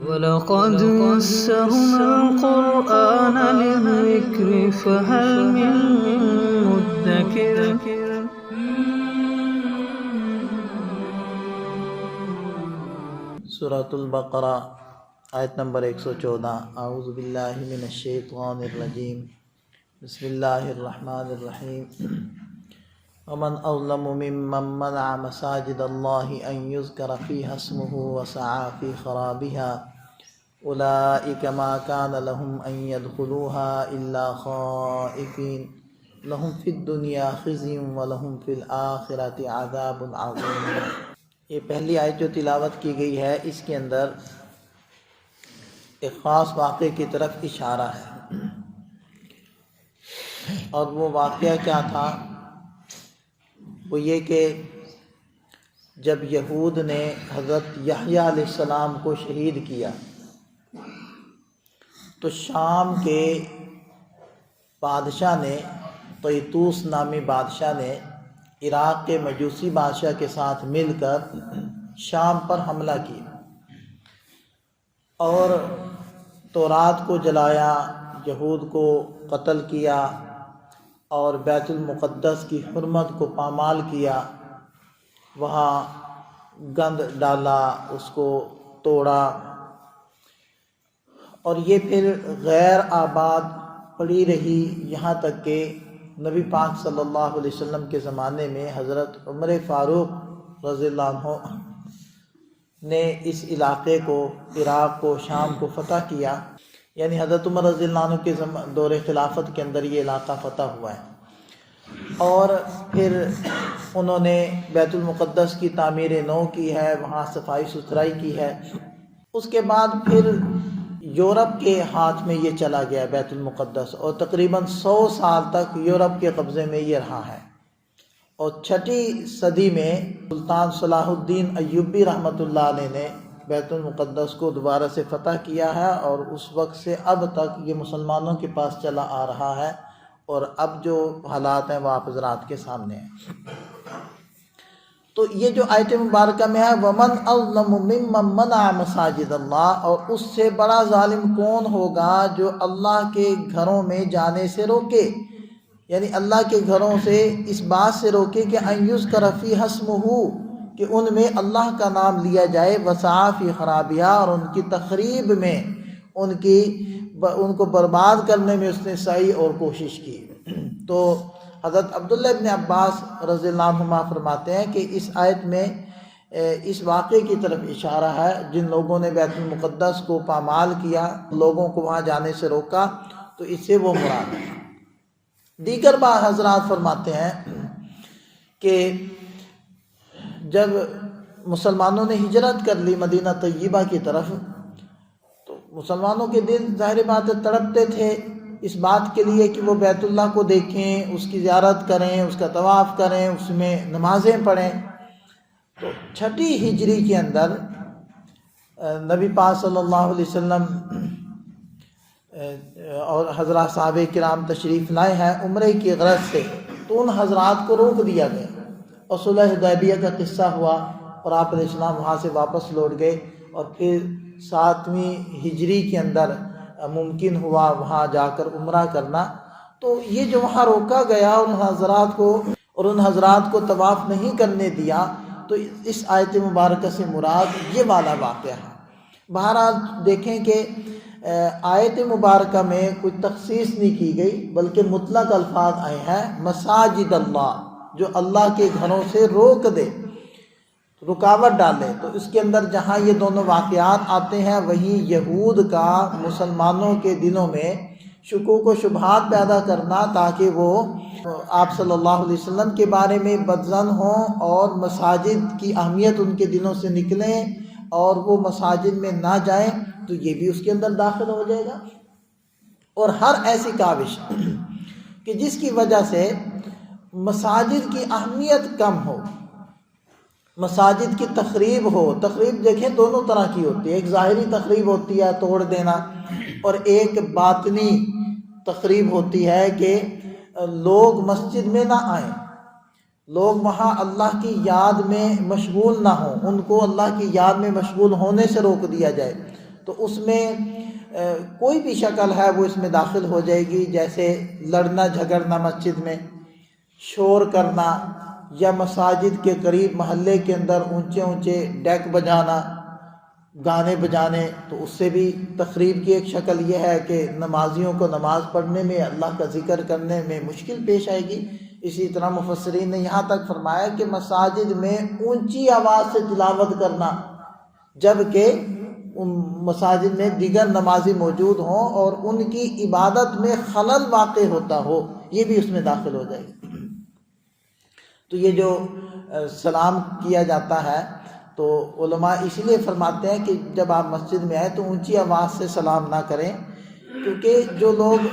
وَلَقَدْ يَسَّرْنَا الْقُرْآنَ لِلذِّكْرِ فَهَلْ مِن مُّدَّكِرٍ سورۃ البقرہ آیت نمبر 114۔ اعوذ باللہ من الشیطان الرجیم، بسم اللہ الرحمن الرحیم۔ ومن اظلم ممن منع مساجد اللہ ان یذکر فیہا اسمہ وسعی فی خرابها اولئک ما کان لهم ان يدخلوها الا خائفین لهم فی الدنیا خزی ولهم فی الآخرۃ عذاب عظیم۔ یہ پہلی آیت جو تلاوت کی گئی ہے، اس کے اندر ایک خاص واقعے کی طرف اشارہ ہے، اور وہ واقعہ کیا تھا؟ وہ یہ کہ جب یہود نے حضرت یحییٰ علیہ السلام کو شہید کیا تو شام کے بادشاہ نے، طیطوس نامی بادشاہ نے عراق کے مجوسی بادشاہ کے ساتھ مل کر شام پر حملہ کیا اور تورات کو جلایا، یہود کو قتل کیا اور بیت المقدس کی حرمت کو پامال کیا، وہاں گند ڈالا، اس کو توڑا، اور یہ پھر غیر آباد پڑی رہی یہاں تک کہ نبی پاک صلی اللہ علیہ وسلم کے زمانے میں حضرت عمر فاروق رضی اللہ عنہ نے اس علاقے کو، عراق کو، شام کو فتح کیا۔ یعنی حضرت عمر رضی اللہ عنہ کے دور خلافت کے اندر یہ علاقہ فتح ہوا ہے، اور پھر انہوں نے بیت المقدس کی تعمیر نو کی ہے، وہاں صفائی ستھرائی کی ہے۔ اس کے بعد پھر یورپ کے ہاتھ میں یہ چلا گیا بیت المقدس، اور تقریباً 100 سال تک یورپ کے قبضے میں یہ رہا ہے، اور 6 صدی میں سلطان صلاح الدین ایوبی رحمۃ اللہ علیہ نے بیت المقدس کو دوبارہ سے فتح کیا ہے، اور اس وقت سے اب تک یہ مسلمانوں کے پاس چلا آ رہا ہے، اور اب جو حالات ہیں وہ آپ حضرات کے سامنے ہیں۔ تو یہ جو آیت مبارکہ میں ہے، وَمَنْ أَظْلَمُ مِمَّنْ مَنَعَ مَسَاجِدَ اللَّهِ، اور اس سے بڑا ظالم کون ہوگا جو اللہ کے گھروں میں جانے سے روکے، یعنی اللہ کے گھروں سے اس بات سے روکے کہ أَن يُذْكَرَ فِيهَا اسْمُهُ، کہ ان میں اللہ کا نام لیا جائے، وَسَعَى فِي خَرَابِهَا، اور ان کی تخریب میں، ان کو برباد کرنے میں اس نے سعی اور کوشش کی۔ تو حضرت عبداللہ ابن عباس رضی اللہ عنہما فرماتے ہیں کہ اس آیت میں اس واقعے کی طرف اشارہ ہے، جن لوگوں نے بیت المقدس کو پامال کیا، لوگوں کو وہاں جانے سے روکا، تو اس سے وہ مراد ہے۔ دیگر بار حضرات فرماتے ہیں کہ جب مسلمانوں نے ہجرت کر لی مدینہ طیبہ کی طرف، تو مسلمانوں کے دل ظاہر بات ہے تڑپتے تھے اس بات کے لیے کہ وہ بیت اللہ کو دیکھیں، اس کی زیارت کریں، اس کا طواف کریں، اس میں نمازیں پڑھیں۔ تو 6 ہجری کے اندر نبی پاک صلی اللہ علیہ وسلم اور حضرات صحابہ کرام تشریف لائے ہیں عمرے کی غرض سے، تو ان حضرات کو روک دیا گیا، اور صلح حدیبیہ کا قصہ ہوا، اور آپ علیہ السلام وہاں سے واپس لوٹ گئے، اور پھر 7ویں ہجری کے اندر ممکن ہوا وہاں جا کر عمرہ کرنا۔ تو یہ جو وہاں روکا گیا ان حضرات کو طواف نہیں کرنے دیا، تو اس آیت مبارکہ سے مراد یہ والا واقعہ ہے۔ بہرحال دیکھیں کہ آیت مبارکہ میں کوئی تخصیص نہیں کی گئی، بلکہ مطلق الفاظ آئے ہیں، مساجد اللہ، جو اللہ کے گھروں سے روک دے، رکاوٹ ڈالے۔ تو اس کے اندر جہاں یہ دونوں واقعات آتے ہیں، وہیں یہود کا مسلمانوں کے دلوں میں شکوک و شبہات پیدا کرنا، تاکہ وہ آپ صلی اللہ علیہ وسلم کے بارے میں بدظن ہوں، اور مساجد کی اہمیت ان کے دلوں سے نکلیں، اور وہ مساجد میں نہ جائیں، تو یہ بھی اس کے اندر داخل ہو جائے گا۔ اور ہر ایسی کاوش کہ جس کی وجہ سے مساجد کی اہمیت کم ہو، مساجد کی تخریب ہو۔ تخریب دیکھیں دونوں طرح کی ہوتی ہے، ایک ظاہری تخریب ہوتی ہے توڑ دینا، اور ایک باطنی تخریب ہوتی ہے کہ لوگ مسجد میں نہ آئیں، لوگ وہاں اللہ کی یاد میں مشغول نہ ہوں، ان کو اللہ کی یاد میں مشغول ہونے سے روک دیا جائے۔ تو اس میں کوئی بھی شکل ہے وہ اس میں داخل ہو جائے گی، جیسے لڑنا جھگڑنا مسجد میں، شور کرنا، یا مساجد کے قریب محلے کے اندر اونچے اونچے ڈیک بجانا، گانے بجانے، تو اس سے بھی تخریب کی ایک شکل یہ ہے کہ نمازیوں کو نماز پڑھنے میں، اللہ کا ذکر کرنے میں مشکل پیش آئے گی۔ اسی طرح مفسرین نے یہاں تک فرمایا کہ مساجد میں اونچی آواز سے تلاوت کرنا، جبکہ مساجد میں دیگر نمازی موجود ہوں اور ان کی عبادت میں خلل واقع ہوتا ہو، یہ بھی اس میں داخل ہو جائے گی۔ تو یہ جو سلام کیا جاتا ہے تو علماء اس لیے فرماتے ہیں کہ جب آپ مسجد میں آئیں تو اونچی آواز سے سلام نہ کریں، کیونکہ جو لوگ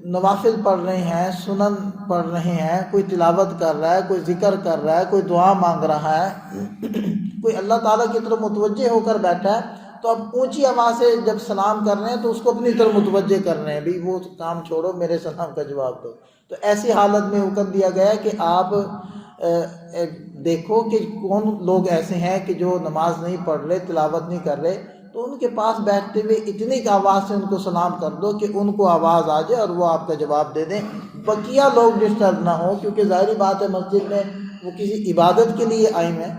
نوافل پڑھ رہے ہیں، سنن پڑھ رہے ہیں، کوئی تلاوت کر رہا ہے، کوئی ذکر کر رہا ہے، کوئی دعا مانگ رہا ہے، کوئی اللہ تعالیٰ کی طرف متوجہ ہو کر بیٹھا ہے، تو اب اونچی آواز سے جب سلام کر رہے ہیں تو اس کو اپنی طرف متوجہ کر رہے ہیں، بھی وہ کام چھوڑو، میرے سلام کا جواب دو۔ تو ایسی حالت میں حکم دیا گیا ہے کہ آپ دیکھو کہ کون لوگ ایسے ہیں کہ جو نماز نہیں پڑھ رہے، تلاوت نہیں کر رہے، تو ان کے پاس بیٹھتے ہوئے اتنی آواز سے ان کو سلام کر دو کہ ان کو آواز آ جائے اور وہ آپ کا جواب دے دیں، بقیہ لوگ ڈسٹرب نہ ہوں، کیونکہ ظاہری بات ہے مسجد میں وہ کسی عبادت کے لیے آئے ہیں۔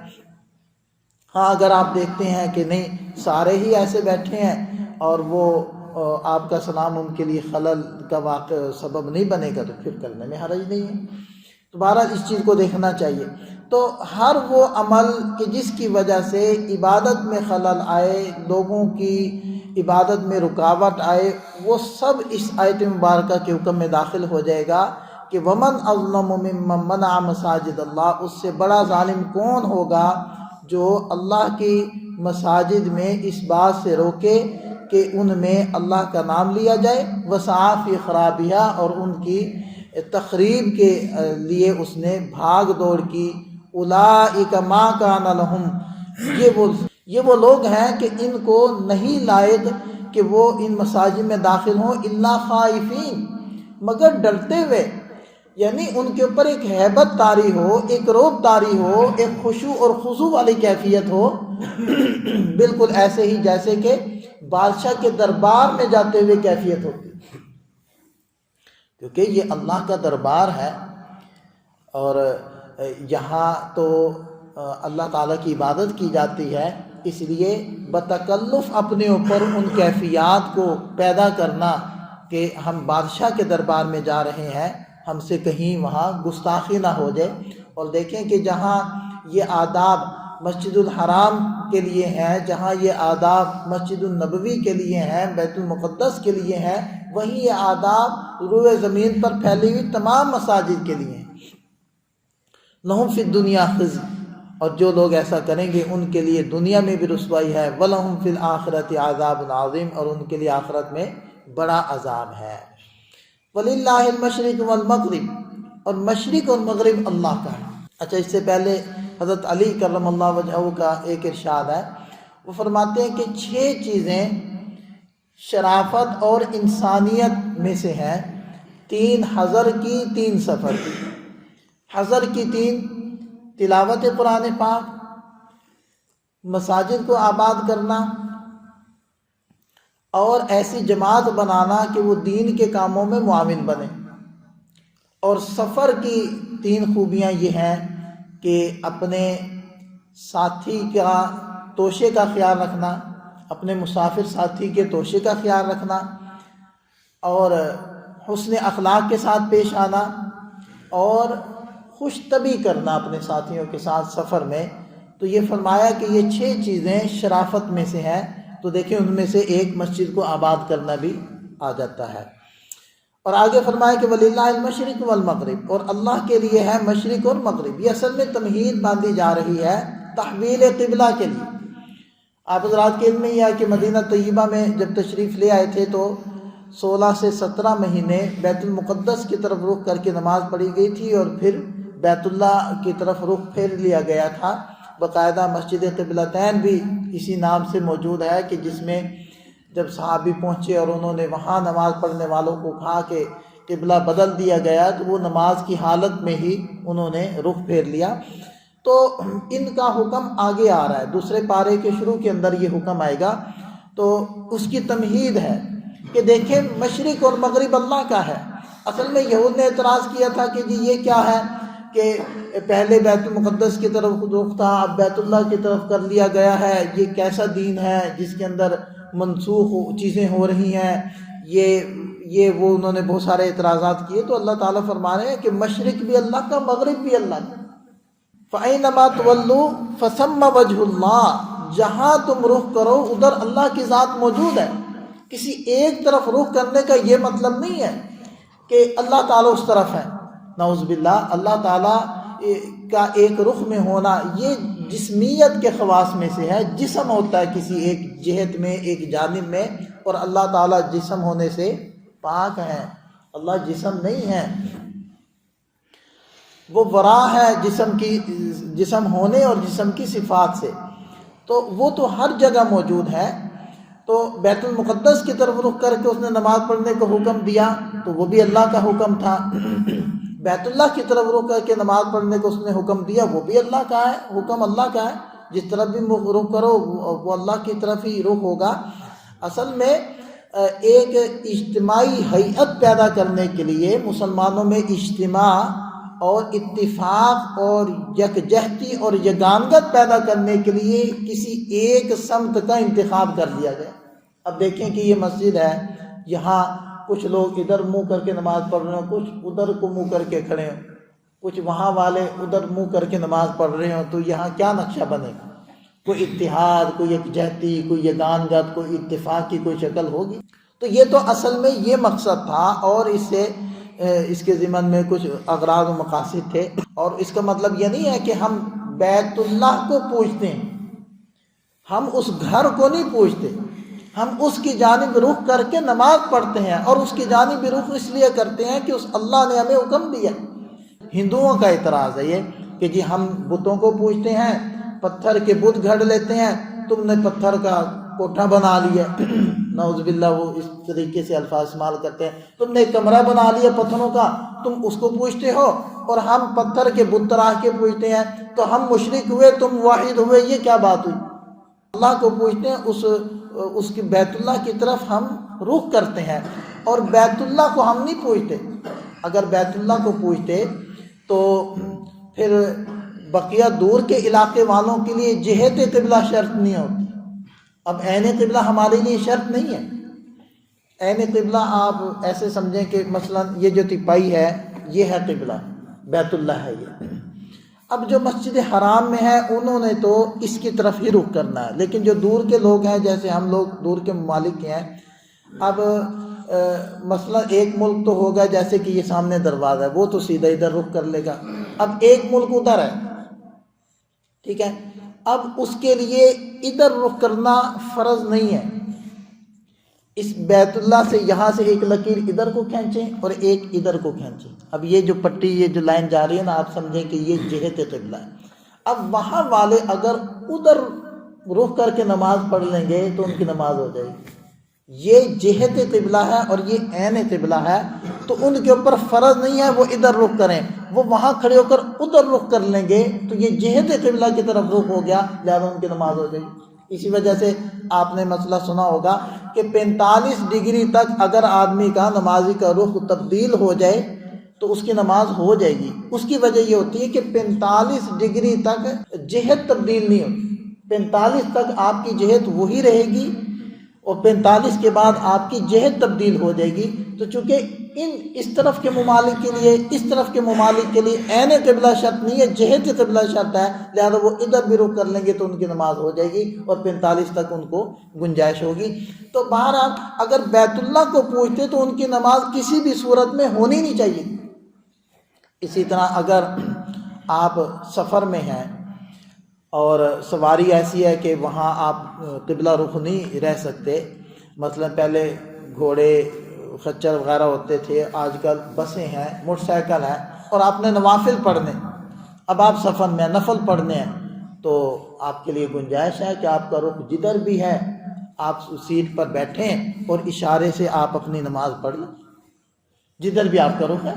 ہاں اگر آپ دیکھتے ہیں کہ نہیں سارے ہی ایسے بیٹھے ہیں اور وہ آپ کا سلام ان کے لیے خلل کا واقع سبب نہیں بنے گا تو پھر کرنے میں حرج نہیں ہے۔ تو بہرحال اس چیز کو دیکھنا چاہیے۔ تو ہر وہ عمل کہ جس کی وجہ سے عبادت میں خلل آئے، لوگوں کی عبادت میں رکاوٹ آئے، وہ سب اس آیت مبارکہ کے حکم میں داخل ہو جائے گا کہ وَمَنْ أَظْلَمُ مِمَّنْ مَنَعَ مَسَاجِدَ اللَّهِ، اس سے بڑا ظالم کون ہوگا جو اللہ کی مساجد میں اس بات سے روکے کہ ان میں اللہ کا نام لیا جائے، وَسَعَىٰ فِي خَرَابِهَا، اور ان کی تخریب کے لیے اس نے بھاگ دوڑ کی۔ اولئک ما کان لہم، یہ وہ لوگ ہیں کہ ان کو نہیں لائق کہ وہ ان مساجد میں داخل ہوں، الا خائفین، مگر ڈرتے ہوئے، یعنی ان کے اوپر ایک ہیبت طاری ہو، ایک رعب طاری ہو، ایک خشوع اور خضوع والی کیفیت ہو، بالکل ایسے ہی جیسے کہ بادشاہ کے دربار میں جاتے ہوئے کیفیت ہوتی، کیونکہ یہ اللہ کا دربار ہے اور یہاں تو اللہ تعالیٰ کی عبادت کی جاتی ہے، اس لیے بتکلف اپنے اوپر ان کیفیات کو پیدا کرنا کہ ہم بادشاہ کے دربار میں جا رہے ہیں، ہم سے کہیں وہاں گستاخی نہ ہو جائے۔ اور دیکھیں کہ جہاں یہ آداب مسجد الحرام کے لیے ہیں، جہاں یہ آداب مسجد النبوی کے لیے ہیں، بیت المقدس کے لیے ہیں، وہیں یہ آداب روئے زمین پر پھیلی ہوئی تمام مساجد کے لیے ہیں۔ لہم فی الدنیا خزی، اور جو لوگ ایسا کریں گے ان کے لیے دنیا میں بھی رسوائی ہے، وَلَهُمْ فِي الْآخِرَةِ عَذَابٌ عَظِيمٌ، اور ان کے لیے آخرت میں بڑا عذاب ہے۔ وَلِلَّهِ الْمَشْرِقُ وَالْمَغْرِبُ، اور مشرق اور مغرب اللہ کا ہے۔ اچھا، اس سے پہلے حضرت علی کرم اللہ وجہہ کا ایک ارشاد ہے، وہ فرماتے ہیں کہ 6 چیزیں شرافت اور انسانیت میں سے ہیں، 3 حضر کی، 3 سفر کی۔ حضر کی 3 تلاوت قرآن پاک، مساجد کو آباد کرنا، اور ایسی جماعت بنانا کہ وہ دین کے کاموں میں معاون بنے۔ اور سفر کی 3 خوبیاں یہ ہیں کہ اپنے ساتھی کا توشے کا خیال رکھنا، اپنے مسافر ساتھی کے توشے کا خیال رکھنا، اور حسن اخلاق کے ساتھ پیش آنا، اور خوش طبعی کرنا اپنے ساتھیوں کے ساتھ سفر میں۔ تو یہ فرمایا کہ یہ 6 چیزیں شرافت میں سے ہیں، تو دیکھیں ان میں سے ایک مسجد کو آباد کرنا بھی آ جاتا ہے۔ اور آگے فرمایا کہ وَلِلَّهِ الْمَشْرِقُ وَالْمَغْرِبُ، اور اللہ کے لیے ہے مشرق اور مغرب۔ یہ اصل میں تمہید باندھی جا رہی ہے تحویل قبلہ کے لیے۔ آپ حضرات کے علم میں یہ ہے کہ مدینہ طیبہ میں جب تشریف لے آئے تھے تو 16 سے 17 مہینے بیت المقدس کی طرف رخ کر کے نماز پڑھی گئی تھی، اور پھر بیت اللہ کی طرف رخ پھیر لیا گیا تھا۔ باقاعدہ مسجد قبلتین بھی اسی نام سے موجود ہے کہ جس میں جب صحابی پہنچے اور انہوں نے وہاں نماز پڑھنے والوں کو کہا کہ قبلہ بدل دیا گیا، تو وہ نماز کی حالت میں ہی انہوں نے رخ پھیر لیا۔ تو ان کا حکم آگے آ رہا ہے، دوسرے پارے کے شروع کے اندر یہ حکم آئے گا۔ تو اس کی تمہید ہے کہ دیکھیں مشرق اور مغرب اللہ کا ہے۔ اصل میں یہود نے اعتراض کیا تھا کہ جی یہ کیا ہے کہ پہلے بیت المقدس کی طرف رخ تھا، اب بیت اللہ کی طرف کر لیا گیا ہے، یہ کیسا دین ہے جس کے اندر منسوخ چیزیں ہو رہی ہیں، یہ وہ انہوں نے بہت سارے اعتراضات کیے۔ تو اللہ تعالیٰ فرما رہے ہیں کہ مشرق بھی اللہ کا، مغرب بھی اللہ کا۔ فَأَيْنَمَا تُوَلُّوا فَثَمَّ وَجْهُ اللَّهِ، جہاں تم رخ کرو ادھر اللہ کی ذات موجود ہے۔ کسی ایک طرف رخ کرنے کا یہ مطلب نہیں ہے کہ اللہ تعالیٰ اس طرف ہے، نعوذ باللہ۔ اللہ تعالیٰ کا ایک رخ میں ہونا یہ جسمیت کے خواص میں سے ہے۔ جسم ہوتا ہے کسی ایک جہت میں، ایک جانب میں، اور اللہ تعالیٰ جسم ہونے سے پاک ہے۔ اللہ جسم نہیں ہے، وہ ورا ہے جسم ہونے اور جسم کی صفات سے، تو وہ تو ہر جگہ موجود ہے۔ تو بیت المقدس کی طرف رخ کر کے اس نے نماز پڑھنے کا حکم دیا تو وہ بھی اللہ کا حکم تھا۔ بیت اللہ کی طرف رخ کر کے نماز پڑھنے کو اس نے حکم دیا، وہ بھی اللہ کا ہے، حکم اللہ کا ہے۔ جس طرف بھی رخ کرو وہ اللہ کی طرف ہی رخ ہوگا۔ اصل میں ایک اجتماعی ہیئت پیدا کرنے کے لیے، مسلمانوں میں اجتماع اور اتفاق اور یکجہتی اور یگانگت پیدا کرنے کے لیے کسی ایک سمت کا انتخاب کر لیا گیا۔ اب دیکھیں کہ یہ مسجد ہے، یہاں کچھ لوگ ادھر منہ کر کے نماز پڑھ رہے ہوں، کچھ ادھر کو منہ کر کے کھڑے ہوں، کچھ وہاں والے ادھر منہ کر کے نماز پڑھ رہے ہوں، تو یہاں کیا نقشہ بنے گا؟ کوئی اتحاد، کوئی یکجہتی، کوئی یگانگت، کوئی اتفاق کی کوئی شکل ہوگی؟ تو یہ تو اصل میں یہ مقصد تھا، اور اس کے ضمن میں کچھ اغراض و مقاصد تھے۔ اور اس کا مطلب یہ نہیں ہے کہ ہم بیت اللہ کو پوجتے ہیں، ہم اس گھر کو نہیں پوجتے، ہم اس کی جانب رخ کر کے نماز پڑھتے ہیں، اور اس کی جانب رخ اس لیے کرتے ہیں کہ اس اللہ نے ہمیں حکم دیا۔ ہندوؤں کا اعتراض ہے یہ کہ جی ہم بتوں کو پوجتے ہیں، پتھر کے بت گھڑ لیتے ہیں، تم نے پتھر کا کوٹھا بنا لیا، نعوذ باللہ وہ اس طریقے سے الفاظ استعمال کرتے ہیں، تم نے کمرہ بنا لیا پتھروں کا، تم اس کو پوجتے ہو، اور ہم پتھر کے بت تراش کے پوجتے ہیں، تو ہم مشرک ہوئے تم واحد ہوئے، یہ کیا بات ہوئی؟ اللہ کو پوجتے ہیں، اس کی بیت اللہ کی طرف ہم رخ کرتے ہیں، اور بیت اللہ کو ہم نہیں پوجتے۔ اگر بیت اللہ کو پوجتے تو پھر بقیہ دور کے علاقے والوں کے لیے جہت قبلہ شرط نہیں ہوتی۔ اب عین قبلہ ہمارے لیے شرط نہیں ہے۔ عین قبلہ آپ ایسے سمجھیں کہ مثلا یہ جو تپائی ہے یہ ہے قبلہ، بیت اللہ ہے یہ۔ اب جو مسجد حرام میں ہے انہوں نے تو اس کی طرف ہی رخ کرنا ہے، لیکن جو دور کے لوگ ہیں، جیسے ہم لوگ دور کے ممالک کے ہیں، اب مثلا ایک ملک تو ہوگا جیسے کہ یہ سامنے دروازہ ہے، وہ تو سیدھا ادھر رخ کر لے گا۔ اب ایک ملک ادھر ہے، ٹھیک ہے، اب اس کے لیے ادھر رخ کرنا فرض نہیں ہے۔ اس بیت اللہ سے یہاں سے ایک لکیر ادھر کو کھینچیں اور ایک ادھر کو کھینچیں۔ اب یہ جو پٹی، یہ جو لائن جا رہی ہے نا، آپ سمجھیں کہ یہ جہت قبلہ ہے۔ اب وہاں والے اگر ادھر رخ کر کے نماز پڑھ لیں گے تو ان کی نماز ہو جائے گی۔ یہ جہت قبلہ ہے اور یہ عین قبلہ ہے، تو ان کے اوپر فرض نہیں ہے وہ ادھر رخ کریں، وہ وہاں کھڑے ہو کر ادھر رخ کر لیں گے تو یہ جہت قبلہ کی طرف رخ ہو گیا، لہذا ان کی نماز ہو جائے گی۔ اسی وجہ سے آپ نے مسئلہ سنا ہوگا کہ 45 ڈگری تک اگر آدمی کا نمازی کا رخ تبدیل ہو جائے تو اس کی نماز ہو جائے گی۔ اس کی وجہ یہ ہوتی ہے کہ 45 ڈگری تک جہت تبدیل نہیں ہوتی، 45 تک آپ کی جہت وہی رہے گی، اور 45 کے بعد آپ کی جہت تبدیل ہو جائے گی۔ تو چونکہ اس طرف کے ممالک کے لیے، اس طرف کے ممالک کے لیے عین قبلہ شرط نہیں ہے، جہت قبلہ شرط ہے، لہذا وہ ادھر بھی رخ کر لیں گے تو ان کی نماز ہو جائے گی، اور 45 تک ان کو گنجائش ہوگی۔ تو بہرحال اگر بیت اللہ کو پوجتے تو ان کی نماز کسی بھی صورت میں ہونی نہیں چاہیے۔ اسی طرح اگر آپ سفر میں ہیں اور سواری ایسی ہے کہ وہاں آپ قبلہ رخ نہیں رہ سکتے، مثلا پہلے گھوڑے خچر وغیرہ ہوتے تھے، آج کل بسیں ہیں، موٹر سائیکل ہے، اور آپ نے نوافل پڑھنے، اب آپ سفر میں نفل پڑھنے ہیں، تو آپ کے لیے گنجائش ہے کہ آپ کا رخ جدھر بھی ہے آپ سیٹ پر بیٹھیں اور اشارے سے آپ اپنی نماز پڑھ لیں، جدھر بھی آپ کا رخ ہے۔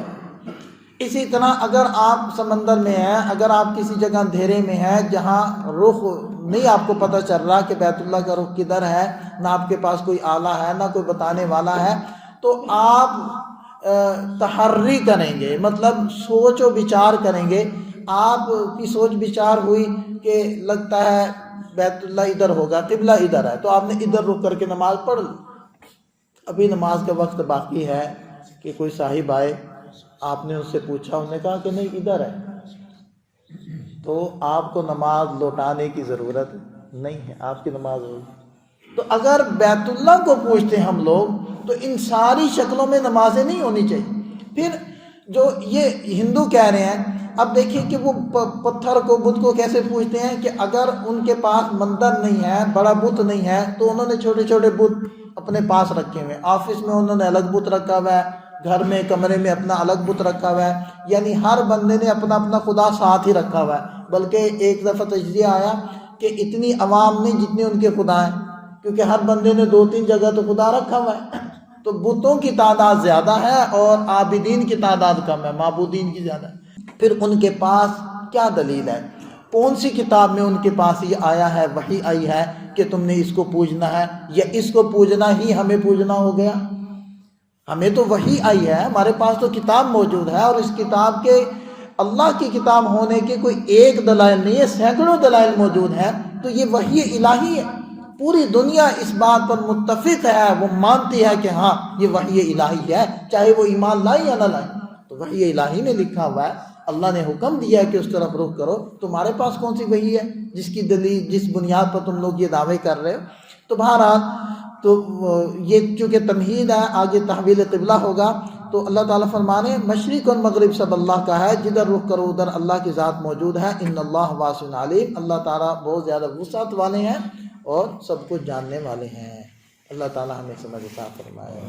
اسی طرح اگر آپ سمندر میں ہیں، اگر آپ کسی جگہ اندھیرے میں ہیں جہاں رخ نہیں آپ کو پتہ چل رہا کہ بیت اللہ کا رخ کدھر ہے، نہ آپ کے پاس کوئی آلہ ہے نہ کوئی بتانے والا ہے، تو آپ تحری کریں گے، مطلب سوچ و بچار کریں گے۔ آپ کی سوچ بچار ہوئی کہ لگتا ہے بیت اللہ ادھر ہوگا، قبلہ ادھر ہے، تو آپ نے ادھر رک کر کے نماز پڑھ لی۔ ابھی نماز کا وقت باقی ہے کہ کوئی صاحب آئے، آپ نے ان سے پوچھا، انہوں نے کہا کہ نہیں ادھر ہے، تو آپ کو نماز لوٹانے کی ضرورت نہیں ہے، آپ کی نماز ہوگی۔ تو اگر بیت اللہ کو پوچھتے ہیں ہم لوگ تو ان ساری شکلوں میں نمازیں نہیں ہونی چاہیے۔ پھر جو یہ ہندو کہہ رہے ہیں، اب دیکھیں کہ وہ پتھر کو، بت کو کیسے پوچھتے ہیں کہ اگر ان کے پاس مندر نہیں ہے، بڑا بت نہیں ہے، تو انہوں نے چھوٹے چھوٹے بت اپنے پاس رکھے ہوئے ہیں۔ آفس میں انہوں نے الگ بت رکھا ہوا ہے، گھر میں کمرے میں اپنا الگ بت رکھا ہوا ہے، یعنی ہر بندے نے اپنا اپنا خدا ساتھ ہی رکھا ہوا ہے۔ بلکہ ایک دفعہ تجزیہ آیا کہ اتنی عوام نہیں جتنے ان کے خدا ہیں، کیونکہ ہر بندے نے 2-3 جگہ تو خدا رکھا ہوا ہے۔ تو بتوں کی تعداد زیادہ ہے اور عابدین کی تعداد کم ہے، معبودین کی زیادہ ہے۔ پھر ان کے پاس کیا دلیل ہے؟ کون سی کتاب میں ان کے پاس یہ آیا ہے، وحی آئی ہے کہ تم نے اس کو پوجنا ہے، یا اس کو پوجنا ہی ہمیں پوجنا ہو گیا؟ ہمیں تو وحی آئی ہے، ہمارے پاس تو کتاب موجود ہے، اور اس کتاب کے، اللہ کی کتاب ہونے کے کوئی ایک دلائل نہیں ہے، سینکڑوں دلائل موجود ہیں۔ تو یہ وحی الہی ہے، پوری دنیا اس بات پر متفق ہے، وہ مانتی ہے کہ ہاں یہ وحی الہی ہے، چاہے وہ ایمان لائے یا نہ لائے۔ تو وحی الہی میں لکھا ہوا ہے، اللہ نے حکم دیا ہے کہ اس طرف رخ کرو۔ تمہارے پاس کون سی وحی ہے جس کی دلیل، جس بنیاد پر تم لوگ یہ دعوے کر رہے ہو؟ تو بہرحال تو یہ چونکہ تمہید ہے، آگے تحویل قبلہ ہوگا۔ تو اللہ تعالیٰ فرمانے مشرق اور مغرب سب اللہ کا ہے، جدھر رخ کرو ادھر اللہ کی ذات موجود ہے۔ ان اللہ واسع علیم، اللہ تعالیٰ بہت زیادہ وسعت والے ہیں اور سب کچھ جاننے والے ہیں۔ اللہ تعالیٰ ہمیں سمجھ عطا فرمائے۔